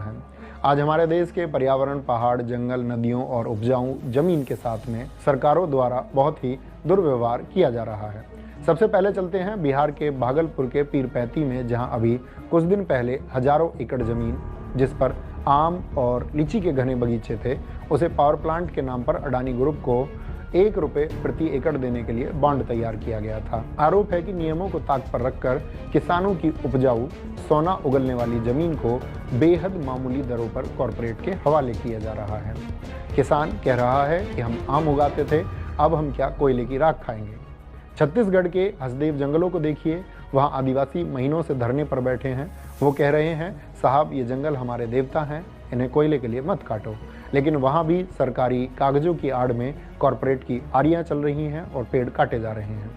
है। आज हमारे देश के पर्यावरण, पहाड़, जंगल, नदियों और उपजाऊ जमीन के साथ में सरकारों द्वारा बहुत ही दुर्व्यवहार किया जा रहा है। सबसे पहले चलते हैं बिहार के भागलपुर के पीरपैंती में, जहां अभी कुछ दिन पहले हजारों एकड़ जमीन जिस पर आम और लीची के घने बगीचे थे, उसे पावर प्लांट के नाम पर अडानी ग्रुप को ₹1 प्रति एकड़ देने के लिए बॉन्ड तैयार किया गया था। आरोप है कि नियमों को ताक पर रखकर किसानों की उपजाऊ सोना उगलने वाली जमीन को बेहद मामूली दरों पर कॉरपोरेट के हवाले किया जा रहा है। किसान कह रहा है कि हम आम उगाते थे, अब हम क्या कोयले की राख खाएंगे। छत्तीसगढ़ के हसदेव जंगलों को देखिए, वहाँ आदिवासी महीनों से धरने पर बैठे हैं। वो कह रहे हैं, साहब ये जंगल हमारे देवता हैं, इन्हें कोयले के लिए मत काटो। लेकिन वहाँ भी सरकारी कागजों की आड़ में कॉरपोरेट की आरियाँ चल रही हैं और पेड़ काटे जा रहे हैं।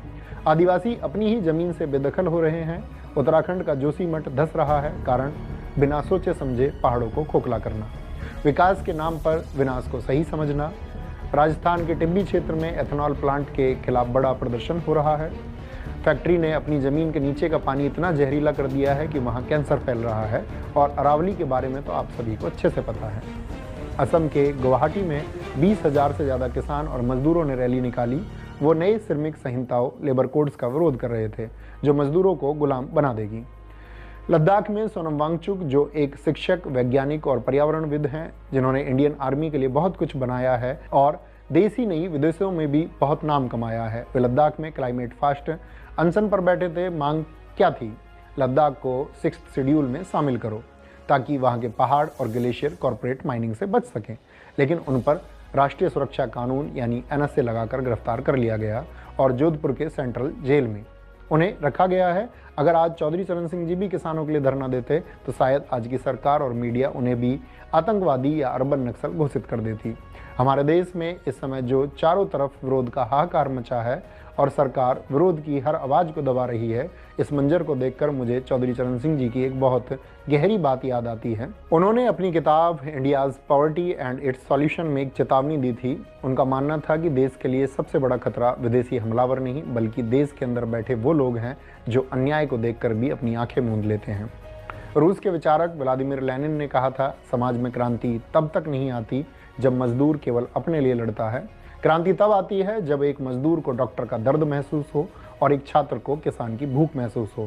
आदिवासी अपनी ही जमीन से बेदखल हो रहे हैं। उत्तराखंड का जोशीमठ धंस रहा है, कारण बिना सोचे समझे पहाड़ों को खोखला करना, विकास के नाम पर विनाश को सही समझना। राजस्थान के टिब्बी क्षेत्र में एथेनॉल प्लांट के खिलाफ बड़ा प्रदर्शन हो रहा है। फैक्ट्री ने अपनी ज़मीन के नीचे का पानी इतना जहरीला कर दिया है कि वहाँ कैंसर फैल रहा है, और अरावली के बारे में तो आप सभी को अच्छे से पता है। असम के गुवाहाटी में 20,000 से ज़्यादा किसान और मजदूरों ने रैली निकाली। वो नए श्रमिक संहिताओं, लेबर कोड्स का विरोध कर रहे थे, जो मजदूरों को गुलाम बना देगी। लद्दाख में सोनम वांगचुक, जो एक शिक्षक, वैज्ञानिक और पर्यावरणविद हैं, जिन्होंने इंडियन आर्मी के लिए बहुत कुछ बनाया है और देश ही नहीं विदेशों में भी बहुत नाम कमाया है, वे लद्दाख में क्लाइमेट फास्ट अनशन पर बैठे थे। मांग क्या थी? लद्दाख को 6th शेड्यूल में शामिल करो ताकि वहाँ के पहाड़ और ग्लेशियर कॉरपोरेट माइनिंग से बच सकें। लेकिन उन पर राष्ट्रीय सुरक्षा कानून यानी NSA लगाकर गिरफ्तार कर लिया गया और जोधपुर के सेंट्रल जेल में उन्हें रखा गया है। अगर आज चौधरी चरण सिंह जी भी किसानों के लिए धरना देते तो शायद आज की सरकार और मीडिया उन्हें भी आतंकवादी या अर्बन नक्सल घोषित कर देती। हमारे देश में इस समय जो चारों तरफ विरोध का हाहाकार मचा है और सरकार विरोध की हर आवाज़ को दबा रही है, इस मंजर को देखकर मुझे चौधरी चरण सिंह जी की एक बहुत गहरी बात याद आती है। उन्होंने अपनी किताब India's poverty and it's solution में एक चेतावनी दी थी। उनका मानना था कि देश के लिए सबसे बड़ा खतरा विदेशी हमलावर नहीं, बल्कि देश के अंदर बैठे वो लोग हैं जो अन्याय को देखकर भी अपनी आंखें मूंद लेते हैं। रूस के विचारक व्लादिमीर लेनिन ने कहा था, समाज में क्रांति तब तक नहीं आती जब मजदूर केवल अपने लिए लड़ता है। क्रांति तब आती है जब एक मजदूर को डॉक्टर का दर्द महसूस हो और एक छात्र को किसान की भूख महसूस हो।